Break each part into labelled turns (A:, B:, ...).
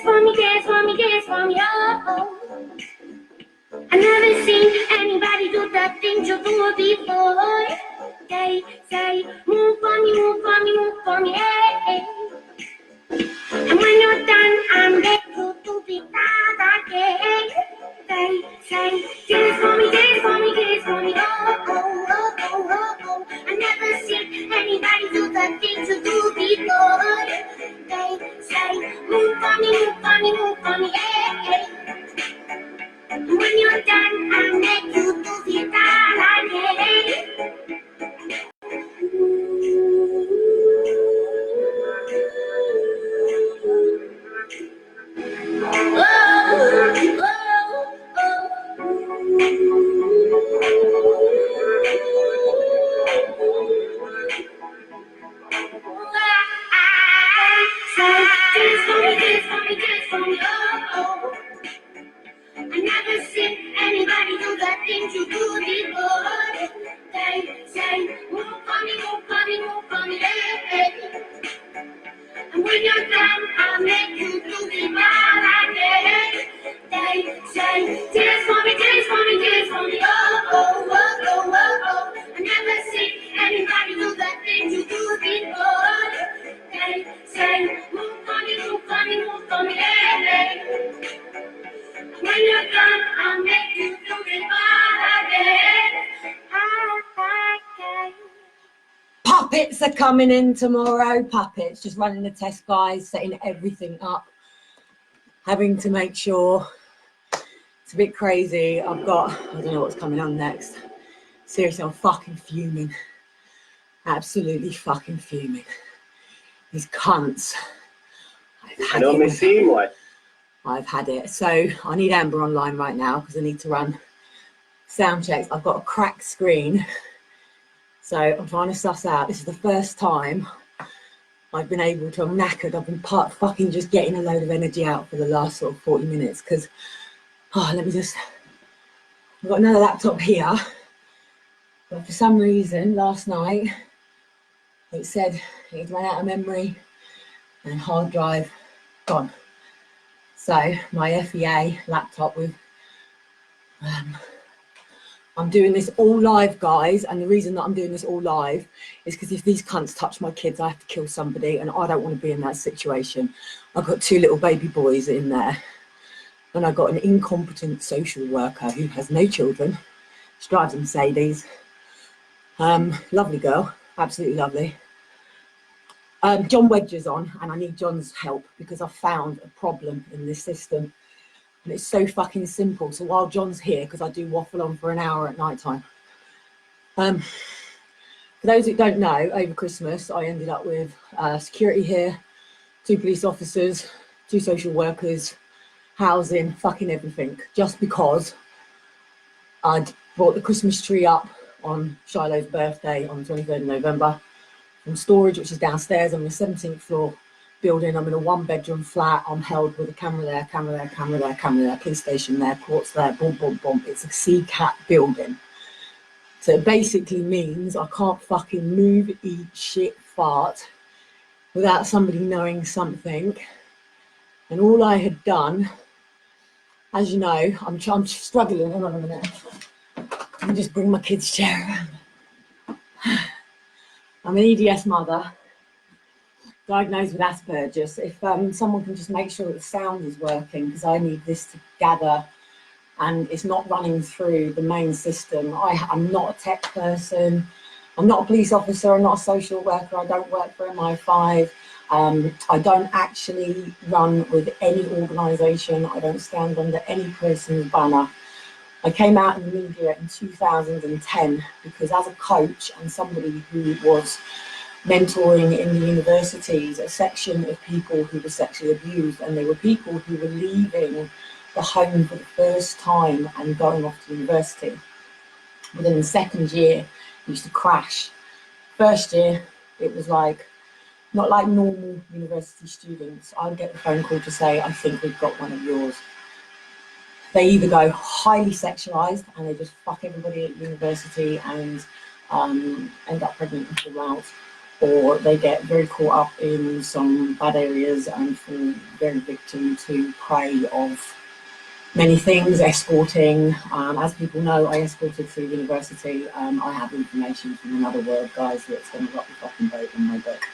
A: for me, dance for me, dance for me, oh. I never seen anybody do the things you do before. They say, move for me, move for me, move for me, hey. And when you're done, I'm ready to be back again. They say, dance for me, dance for me, dance for me, oh, oh, oh, oh, oh, oh. I never seen anybody do the things you do before. They say, move for me, move for me, move for me, hey. And when you're done, I'll make you do the that again. I never seen anybody do the things you do before. They say, move for me, move for me, move for me, hey. And when you're done, I'll make you do the right again. They say, dance for me, dance for me, dance for me, oh, oh, oh, oh, oh, oh. I never seen anybody do the things you do before. They say, move for me, move for me, move for me, hey. When you're done, I'll make you do it all again.
B: Puppets are coming in tomorrow. Puppets, just running the test, guys, setting everything up, having to make sure. It's a bit crazy. I don't know what's coming on next. Seriously, I'm fucking fuming. Absolutely fucking fuming. These cunts. I've had it. So I need Amber online right now because I need to run sound checks. I've got a cracked screen. So I'm trying to suss out. This is the first time I've been able to, I'm knackered. I've been fucking just getting a load of energy out for the last sort of 40 minutes because, I've got another laptop here. But for some reason, last night, it said it ran out of memory and hard drive gone. So my FEA laptop with, I'm doing this all live, guys, and the reason that I'm doing this all live is because if these cunts touch my kids, I have to kill somebody, and I don't want to be in that situation. I've got 2 little baby boys in there, and I've got an incompetent social worker who has no children. She drives a Mercedes. Lovely girl, absolutely lovely. John Wedger's on, and I need John's help because I've found a problem in this system. And it's so fucking simple. So while John's here, because I do waffle on for an hour at night time. For those who don't know, over Christmas, I ended up with security here, 2 police officers, 2 social workers, housing, fucking everything, just because I'd brought the Christmas tree up on Shiloh's birthday on the 23rd of November from storage, which is downstairs on the 17th floor building. I'm in a 1-bedroom flat. I'm held with a camera there, camera there, camera there, camera there, police station there, courts there, boom, boom, boom. It's a CCAT building. So it basically means I can't fucking move, eat, shit, fart without somebody knowing something. And all I had done, as you know, I'm struggling. Hold on a minute. Let me just bring my kid's chair around. I'm an EDS mother, diagnosed with Asperger's. If someone can just make sure that the sound is working, because I need this to gather and it's not running through the main system. I'm not a tech person. I'm not a police officer. I'm not a social worker. I don't work for MI5. I don't actually run with any organisation. I don't stand under any person's banner. I came out in the media in 2010 because as a coach and somebody who was mentoring in the universities, a section of people who were sexually abused, and they were people who were leaving the home for the first time and going off to university. Within the second year, it used to crash. First year, it was like, not like normal university students. I'd get the phone call to say, I think we've got one of yours. They either go highly sexualized and they just fuck everybody at university and end up pregnant and fall out, or they get very caught up in some bad areas and fall very victim to prey of many things, escorting. As people know, I escorted through university. I have information from another world, guys, that's going to rock the fucking boat in my book.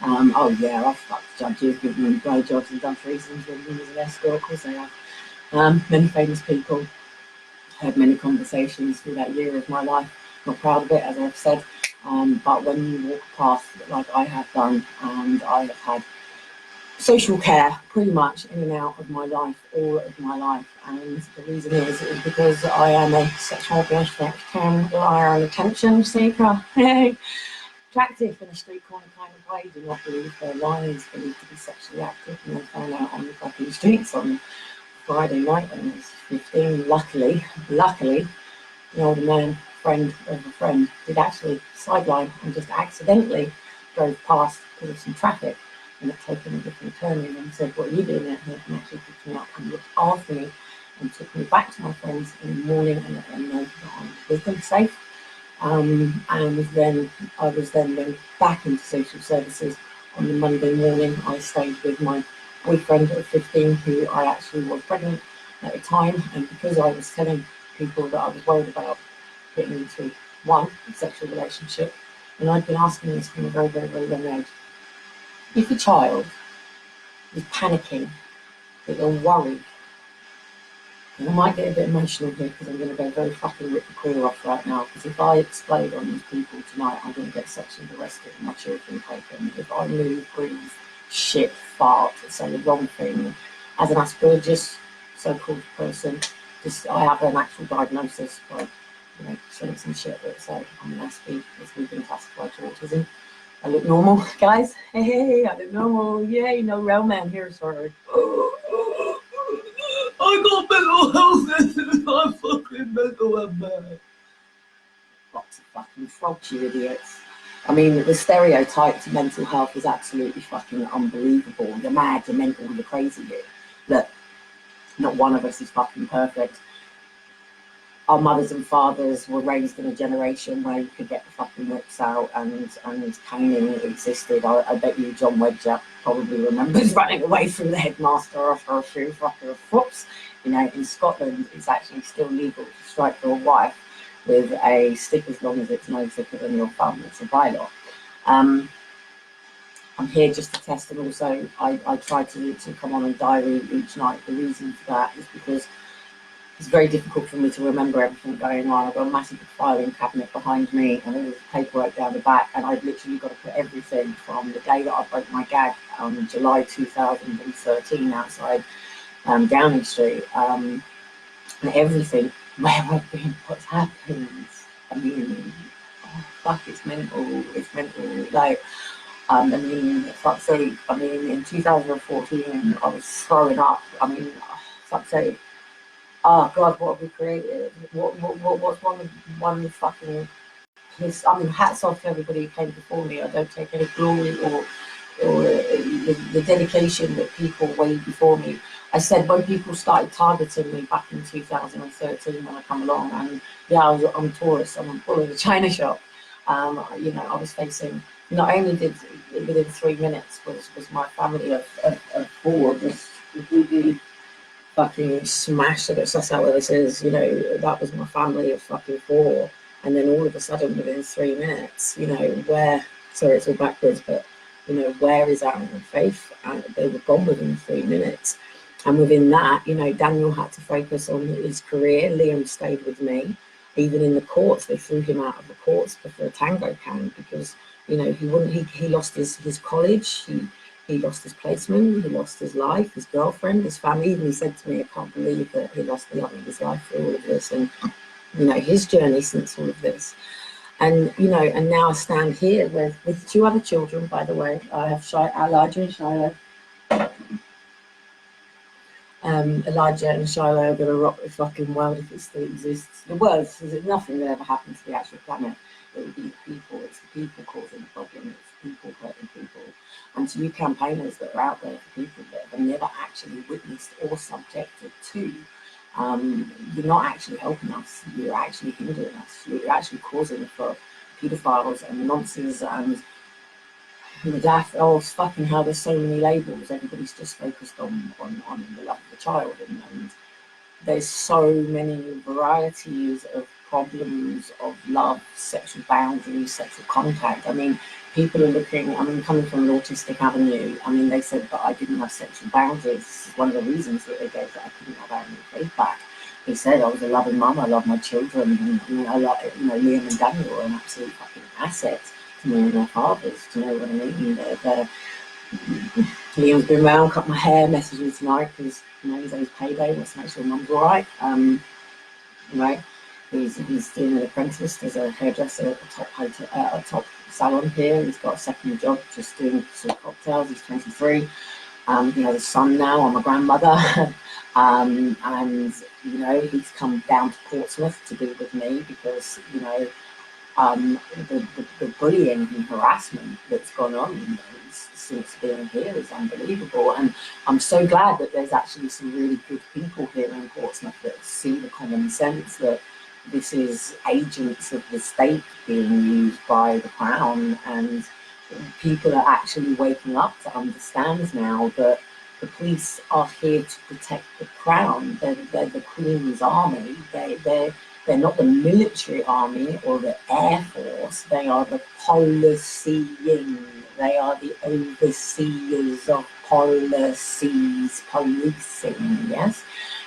B: Oh yeah, I've fucked judges, given them blowjobs and done threesomes with them as an escort. Of course I have. Many famous people. Had many conversations through that year of my life. Not proud of it, as I've said. But when you walk a path like I have done, and I have had social care pretty much in and out of my life, all of my life. And the reason is because I am a sexual abuse victim, liar and attention seeker. Attractive in a street corner kind of way, do not believe their liars, believe to be sexually active, and then found out on the fucking streets on Friday night when I was 15. Luckily, the older man, friend of a friend, did actually sideline and just accidentally drove past because of some traffic and had taken a different turning and said, "What are you doing there?" And actually picked me up and looked after me and took me back to my friends in the morning and let them know that I was with them safe. And then I was then back into social services on the Monday morning. I stayed with my boyfriend of 15, who I actually was pregnant at the time, and because I was telling people that I was worried about getting into a sexual relationship, and I'd been asking this from a very, very, very young age. If a child is panicking, that they're worried, and I might get a bit emotional here because I'm going to go very fucking rip the queer off right now, because if I explode on these people tonight, I'm going to get sexually arrested and my children taken. If I move, breathe, shit, fart, say the wrong thing, as an Asperger's so-called person, I have an actual diagnosis by, saying some shit that say I'm an Asperger, it's been classified to autism. I look normal, guys. Hey, I look normal. Yay, no real man here, sorry. I got mental health issues. I'm fucking mental and bad. Lots of fucking frogs, you idiots. I mean, the stereotype to mental health is absolutely fucking unbelievable. The mad, the mental, the crazy bit. Look, not one of us is fucking perfect. Our mothers and fathers were raised in a generation where you could get the fucking whips out and caning existed. I bet you John Wedger probably remembers running away from the headmaster after a few fucking whoops. In Scotland, it's actually still legal to strike your wife with a stick as long as it's no thicker than your thumb. It's a bylaw. I'm here just to test, and also I try to come on and diary each night. The reason for that is because it's very difficult for me to remember everything going on. I've got a massive filing cabinet behind me and all the paperwork down the back, and I've literally got to put everything from the day that I broke my gag on July 2013 outside Downing Street, and everything, where I've been, what's happened. I mean, fuck, it's mental. Like, fuck's sake, in 2014, I was throwing up. Fuck's sake. Oh God, what have we created? What's one fucking piss? Hats off to everybody who came before me. I don't take any glory or the dedication that people way before me. I said when people started targeting me back in 2013 when I come along, and yeah, I'm a tourist, I'm full of a China shop. I was facing, not only did within 3 minutes was my family of four just really fucking smashed it. That's how this is, that was my family of fucking four. And then all of a sudden within 3 minutes, sorry, it's all backwards, but where is Aaron and Faith? And they were gone within 3 minutes. And within that, Daniel had to focus on his career. Liam stayed with me. Even in the courts, they threw him out of the courts for a tango can because, he lost his college, he lost his placement, he lost his life, his girlfriend, his family. Even he said to me, I can't believe that he lost the love of his life for all of this. And, his journey since all of this. And, and now I stand here with two other children, by the way. I have Elijah and Shiloh. Elijah and Shiloh are going to rock the fucking world if it still exists. The world, there's nothing that ever happened to the actual planet. It would be the people. It's the people causing the problem. It's the people hurting people. And to you campaigners that are out there for people that have never actually witnessed or subjected to, you're not actually helping us. You're actually hindering us. You're actually causing for paedophiles and nonsense and the daft, oh fucking hell, there's so many labels. Everybody's just focused on the love of the child, and there's so many varieties of problems of love, sexual boundaries, sexual contact. I mean, people are looking, I mean, coming from an autistic avenue, I mean, they said that I didn't have sexual boundaries. This is one of the reasons that they gave, that I couldn't have any feedback. He said I was a loving mum, I love my children, and I love, you know, Liam and Daniel are an absolute fucking asset to me and their fathers. Do you know what I mean? Liam's been around, cut my hair, messaged me tonight because, you know, he's payday, wants to make sure mum's all right. Right, he's doing an apprentice as a hairdresser at a top salon here. He's got a second job just doing some cocktails. He's 23. He has a son now. I'm a grandmother. And you know, he's come down to Portsmouth to be with me because, you know, the bullying and harassment that's gone on since being here is unbelievable. And I'm so glad that there's actually some really good people here in Portsmouth that see the common sense that this is agents of the state being used by the Crown, and people are actually waking up to understand now that the police are here to protect the Crown. They're the Queen's army. They're not the military army or the air force. They are the policeing. They are the overseers of policies, policing. Yes,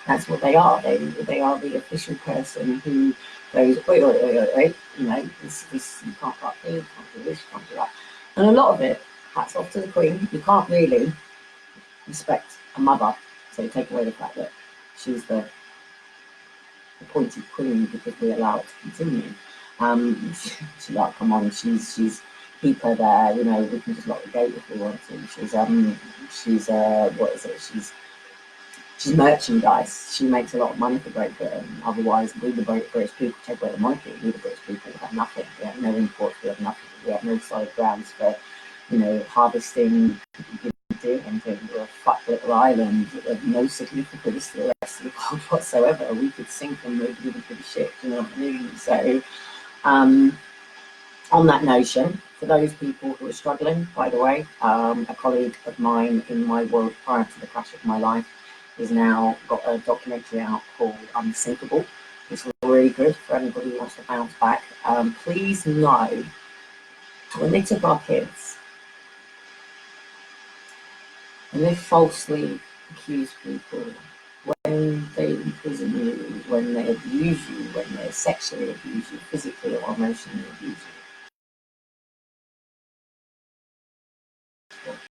B: that's what they are. They are the official person who goes, wait. You know, this you can't fuck me, you can't do this, you can't do that. And a lot of it, hats off to the Queen. You can't really respect a mother, so you take away the fact that she's the appointed queen because we allow it to continue. She's like, come on, she's keep her there. You know, we can just lock the gate if we want to. She's what is it? She's merchandise. She makes a lot of money for Great Britain. Otherwise, we the British people take away the monarchy. We the British people have nothing. We have no imports. We have nothing. We have no solid grounds for, you know, harvesting. Anything. We're a fuck little island of no significance to the rest of the world whatsoever. We could sink and nobody would give a shit, you know what I mean? So, on that notion, for those people who are struggling, by the way, a colleague of mine in my world prior to the crash of my life has now got a documentary out called Unsinkable. It's really good for anybody who wants to bounce back. Please know, when they took our kids, when they falsely accuse people, when they imprison you, when they abuse you, when they sexually abuse you, physically or emotionally abuse